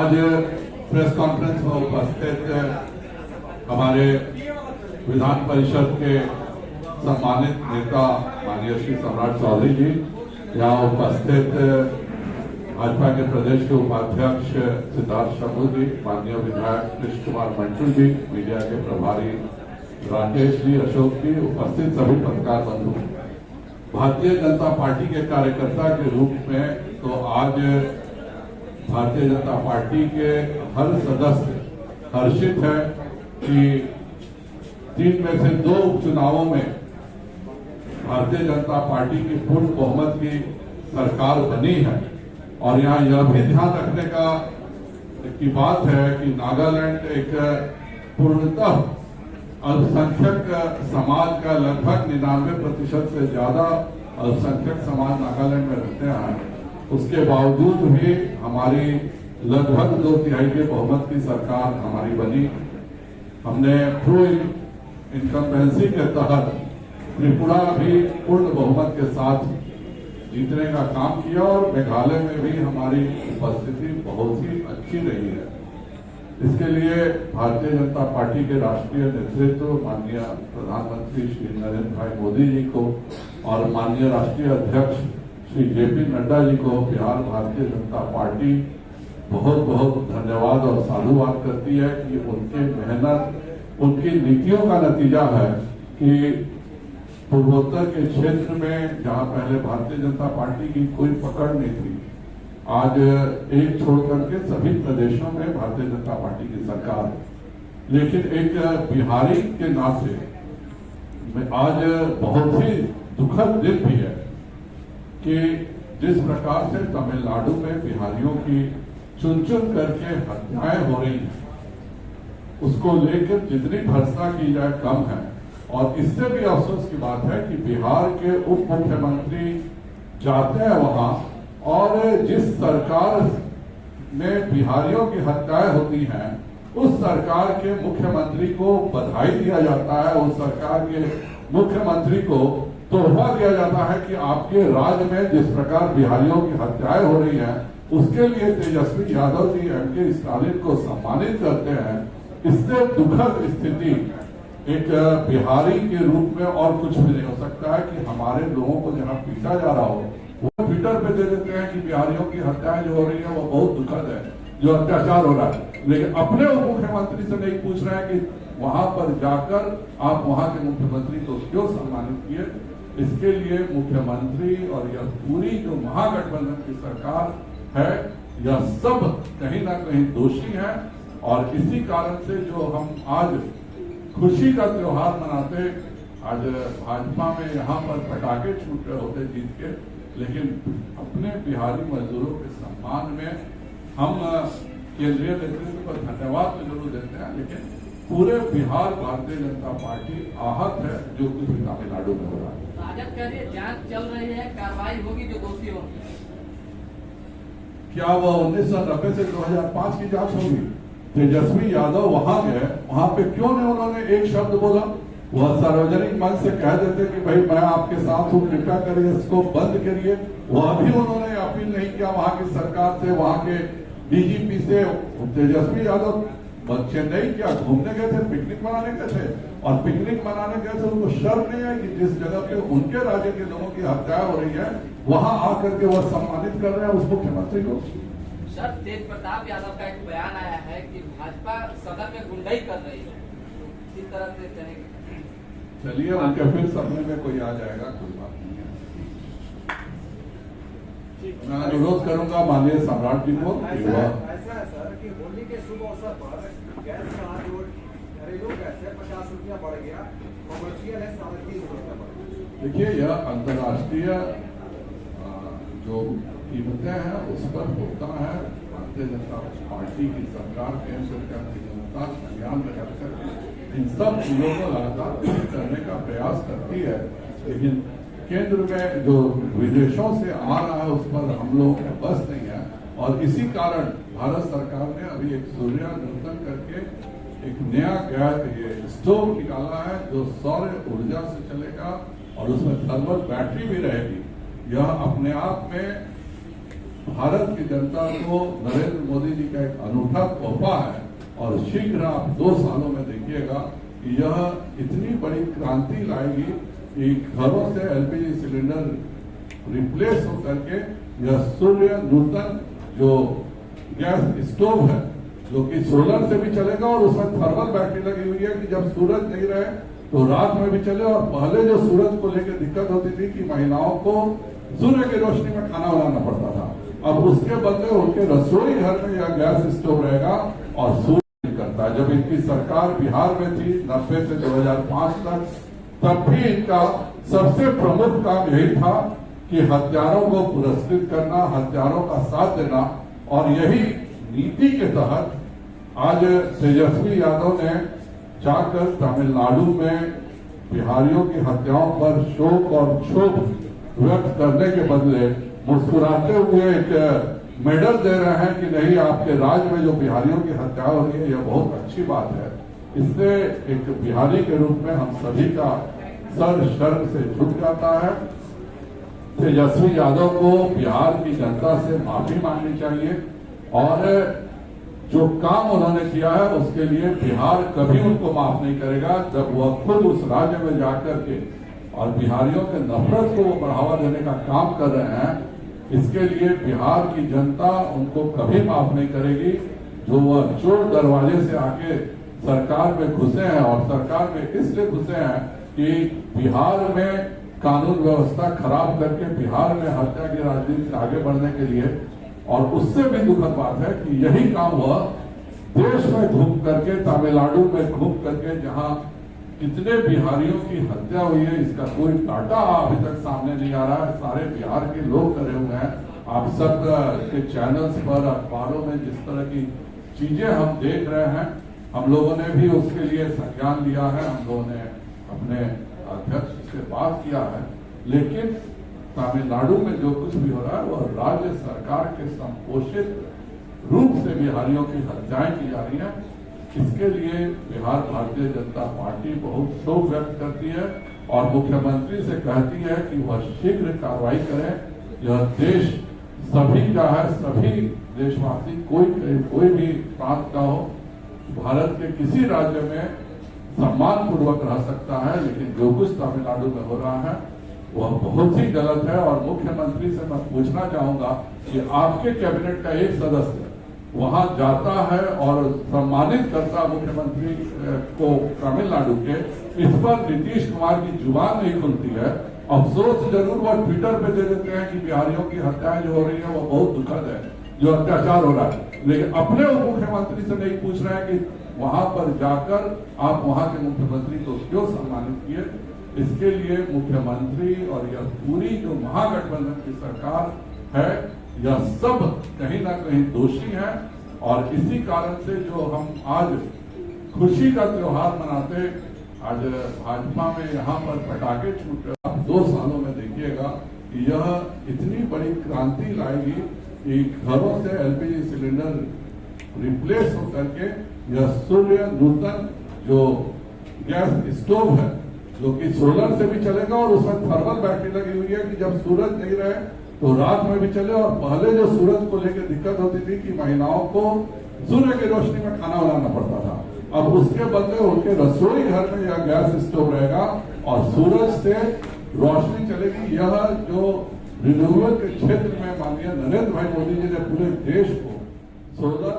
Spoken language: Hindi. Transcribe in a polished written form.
आज प्रेस कॉन्फ्रेंस में उपस्थित हमारे विधान परिषद के सम्मानित नेता माननीय श्री सम्राट चौधरी जी, यहाँ उपस्थित भाजपा के प्रदेश के उपाध्यक्ष सिद्धार्थ शंभू जी, माननीय विधायक कृष्ण कुमार मंटू जी, मीडिया के प्रभारी राकेश जी, अशोक जी, उपस्थित सभी पत्रकार बंधु, भारतीय जनता पार्टी के कार्यकर्ता के रूप में तो आज भारतीय जनता पार्टी के हर सदस्य हर्षित है कि 3 में से 2 उपचुनावों में भारतीय जनता पार्टी की पूर्ण बहुमत की सरकार बनी है। और यहाँ यह भी ध्यान रखने की बात है कि नागालैंड एक पूर्णतः अल्पसंख्यक समाज का लगभग 99% से ज्यादा अल्पसंख्यक समाज नागालैंड में रहते हैं। उसके बावजूद भी हमारी लगभग 2/3 के बहुमत की सरकार हमारी बनी। हमने थ्रू इनकम्बेंसी के तहत त्रिपुरा भी पूर्ण बहुमत के साथ जीतने का काम किया और मेघालय में भी हमारी उपस्थिति बहुत ही अच्छी रही है। इसके लिए भारतीय जनता पार्टी के राष्ट्रीय नेतृत्व माननीय प्रधानमंत्री श्री नरेंद्र भाई मोदी जी को और माननीय राष्ट्रीय अध्यक्ष श्री JP नड्डा जी को बिहार भारतीय जनता पार्टी बहुत बहुत धन्यवाद और साधुवाद करती है कि उनके मेहनत, उनकी नीतियों का नतीजा है कि पूर्वोत्तर के क्षेत्र में जहां पहले भारतीय जनता पार्टी की कोई पकड़ नहीं थी, आज एक छोड़ करके सभी प्रदेशों में भारतीय जनता पार्टी की सरकार। लेकिन एक बिहारी के नाते आज बहुत ही दुखद दिन भी है कि जिस प्रकार से तमिलनाडु में बिहारियों की चुन चुन करके हत्याएं हो रही हैं, उसको लेकर जितनी भर्त्सना की जाए कम है। और इससे भी अफसोस की बात है कि बिहार के उप मुख्यमंत्री जाते हैं वहां और जिस सरकार में बिहारियों की हत्याएं होती हैं, उस सरकार के मुख्यमंत्री को बधाई दिया जाता है, उस सरकार के मुख्यमंत्री को तोहफा दिया जाता है कि आपके राज्य में जिस प्रकार बिहारियों की हत्याएं हो रही हैं, उसके लिए तेजस्वी यादव जी MK स्टालिन को सम्मानित करते हैं। इससे दुखद स्थिति एक बिहारी के रूप में और कुछ भी नहीं हो सकता है कि हमारे लोगों को जहां पीटा जा रहा हो, वो ट्विटर पे दे देते हैं कि बिहारियों की हत्याएं जो हो रही है वो बहुत दुखद है, जो अत्याचार हो रहा है, लेकिन अपने उप मुख्यमंत्री से नहीं पूछ रहे हैं कि वहां पर जाकर आप वहां के मुख्यमंत्री को क्यों सम्मानित किए। इसके लिए मुख्यमंत्री और यह पूरी जो महागठबंधन की सरकार है, यह सब कहीं ना कहीं दोषी है। और इसी कारण से जो हम आज खुशी का त्योहार मनाते, आज भाजपा में यहाँ पर पटाखे छूट रहे होते जीत के, लेकिन अपने बिहारी मजदूरों के सम्मान में हम केंद्रीय नेतृत्व को धन्यवाद तो जरूर देते हैं, लेकिन पूरे बिहार भारतीय जनता पार्टी आहत है जो कुछ भी तमिलनाडु में हो रहा है। राजद कह रही है जांच चल रही है, कार्रवाई होगी जो दोषी होंगे। क्या वह 1990 से 2005 की जांच होगी? तेजस्वी यादव वहां गए, वहां पे क्यों नहीं उन्होंने एक शब्द बोला? वह सार्वजनिक मंच से कह देते कि भाई मैं आपके साथ हूं, कृपया करिए इसको बंद करिए। वह भी उन्होंने अपील नहीं किया वहां की सरकार से, वहां के DGP से। तेजस्वी यादव चेन्नई क्या घूमने गए थे, पिकनिक मनाने गए थे, और पिकनिक मनाने गए थे उनको शर्म नहीं है कि जिस जगह पे उनके राज्य के लोगों की हत्या हो रही है, वहां आकर के वह सम्मानित कर रहे हैं उस मुख्यमंत्री को। सर, तेज प्रताप यादव का एक बयान आया है कि भाजपा सदन में गुंडाई कर रही है, इस तरह से कहेंगे। चलिए उनके फिर सपने में कोई आ जाएगा, कोई बात नहीं है। मैं अनुरोध करूंगा माननीय सम्राट जी को। ऐसा है सर कि होली के शुभ अवसर पर गैस का जो घरेलू गैस है 50 रुपया बढ़ गया, कमर्शियल है 30 रुपया बढ़ गया। देखिए, यह अंतर्राष्ट्रीय जो कीमतें हैं उस पर होता है। भारतीय जनता पार्टी की सरकार केंद्र सरकार की जनता ध्यान में रखकर इन सब चीजों को लगातार करने का प्रयास करती है, लेकिन केंद्र में जो विदेशों से आ रहा है उस पर हम लोगों के बस नहीं है। और इसी कारण भारत सरकार ने अभी एक सूर्या नूतन करके एक नया गैस स्टोव निकाला है जो सौर ऊर्जा से चलेगा और उसमें थर्मल बैटरी भी रहेगी। यह अपने आप में भारत की जनता को नरेंद्र मोदी जी का एक अनूठा तोहफा है और शीघ्र आप 2 सालों में देखिएगा कि यह इतनी बड़ी क्रांति लाएगी कि घरों से एलपीजी सिलेंडर रिप्लेस होकर के यह सूर्य नूतन जो गैस स्टोव है जो कि सोलर से भी चलेगा और उसमें थर्मल बैटरी लगी हुई है कि जब सूरज नहीं रहे तो रात में भी चले। और पहले जो सूरज को लेकर दिक्कत होती थी कि महिलाओं को सूर्य की रोशनी में खाना बनाना पड़ता था, अब उसके बदले उनके रसोई घर में यह गैस स्टोव रहेगा और सूर्य करता है। जब इनकी सरकार बिहार में थी 90 से 2005 तक, तब भी इनका सबसे प्रमुख काम यही था कि हत्यारों को पुरस्कृत करना, हत्यारों का साथ देना। और यही नीति के तहत आज तेजस्वी यादव ने जाकर तमिलनाडु में बिहारियों की हत्याओं पर शोक और क्षोभ व्यक्त करने के बदले मुस्कुराते हुए एक मेडल दे रहे हैं कि नहीं, आपके राज्य में जो बिहारियों की हत्या हो रही है यह बहुत अच्छी बात है। इससे एक बिहारी के रूप में हम सभी का सर शर्म से झुक जाता है। तेजस्वी यादव को बिहार की जनता से माफी मांगनी चाहिए और जो काम उन्होंने किया है उसके लिए बिहार कभी उनको माफ नहीं करेगा। जब वह खुद उस राज्य में जाकर के और बिहारियों के नफरत को बढ़ावा देने का काम कर रहे हैं, इसके लिए बिहार की जनता उनको कभी माफ नहीं करेगी। जो वह चोर दरवाजे से आके सरकार में घुसे हैं और सरकार में इसलिए घुसे हैं कि बिहार में कानून व्यवस्था खराब करके बिहार में हत्या की राजनीति से आगे बढ़ने के लिए। और उससे भी दुखद बात है कि यही काम वह देश में घूम करके, तमिलनाडु में घूम करके, जहां कितने बिहारियों की हत्या हुई है इसका कोई डाटा अभी तक सामने नहीं आ रहा है। सारे बिहार के लोग करे हुए हैं। आप सब के चैनल्स पर, अखबारों में जिस तरह की चीजें हम देख रहे हैं, हम लोगों ने भी उसके लिए संज्ञान लिया है। हम लोगों ने अपने अध्यक्ष से बात किया है, लेकिन तमिलनाडु में जो कुछ भी हो रहा है वह राज्य सरकार के संपोषित रूप से बिहारियों की हत्याएं की जा रही हैं। इसके लिए बिहार भारतीय जनता पार्टी बहुत शोक व्यक्त करती है और मुख्यमंत्री से कहती है कि वह शीघ्र कार्रवाई करें। यह देश सभी का है, सभी देशवासी, कोई भी प्रांत का हो, भारत के किसी राज्य में सम्मान पूर्वक रह सकता है। लेकिन जो कुछ तमिलनाडु में हो रहा है वह बहुत ही गलत है। और मुख्यमंत्री से मैं पूछना चाहूंगा कि आपके कैबिनेट का एक सदस्य वहां जाता है और सम्मानित करता मुख्यमंत्री को तमिलनाडु के, इस पर नीतीश कुमार की जुबान नहीं खुलती है। अफसोस जरूर वह ट्विटर पे दे देते हैं कि बिहारियों की हत्याएं जो हो रही है वो बहुत दुखद है, जो अत्याचार हो रहा है, लेकिन अपने उप मुख्यमंत्री से नहीं पूछ रहे हैं कि वहां पर जाकर आप वहां के मुख्यमंत्री को क्यों सम्मानित किए। इसके लिए मुख्यमंत्री और यह पूरी जो महागठबंधन की सरकार है, यह सब कहीं ना कहीं दोषी है। और इसी कारण से जो हम आज खुशी का त्योहार मनाते, आज भाजपा में यहाँ पर पटाखे छूट रहे, आप 2 सालों में देखिएगा कि यह इतनी बड़ी क्रांति लाएगी कि घरों से एलपीजी सिलेंडर रिप्लेस होकर के यह सूर्य नूतन जो गैस स्टोव है जो कि सोलर से भी चलेगा और उसमें थर्मल बैटरी लगी हुई है कि जब सूरज नहीं रहे तो रात में भी चले। और पहले जो सूरज को लेकर दिक्कत होती थी कि महिलाओं को सूर्य की रोशनी में खाना बनाना पड़ता था, अब उसके बदले उनके रसोई घर में यह गैस स्टोव रहेगा और सूरज से रोशनी चलेगी। यह जो रिन्यूएबल के क्षेत्र में माननीय नरेंद्र भाई मोदी जी ने पूरे देश को सोलर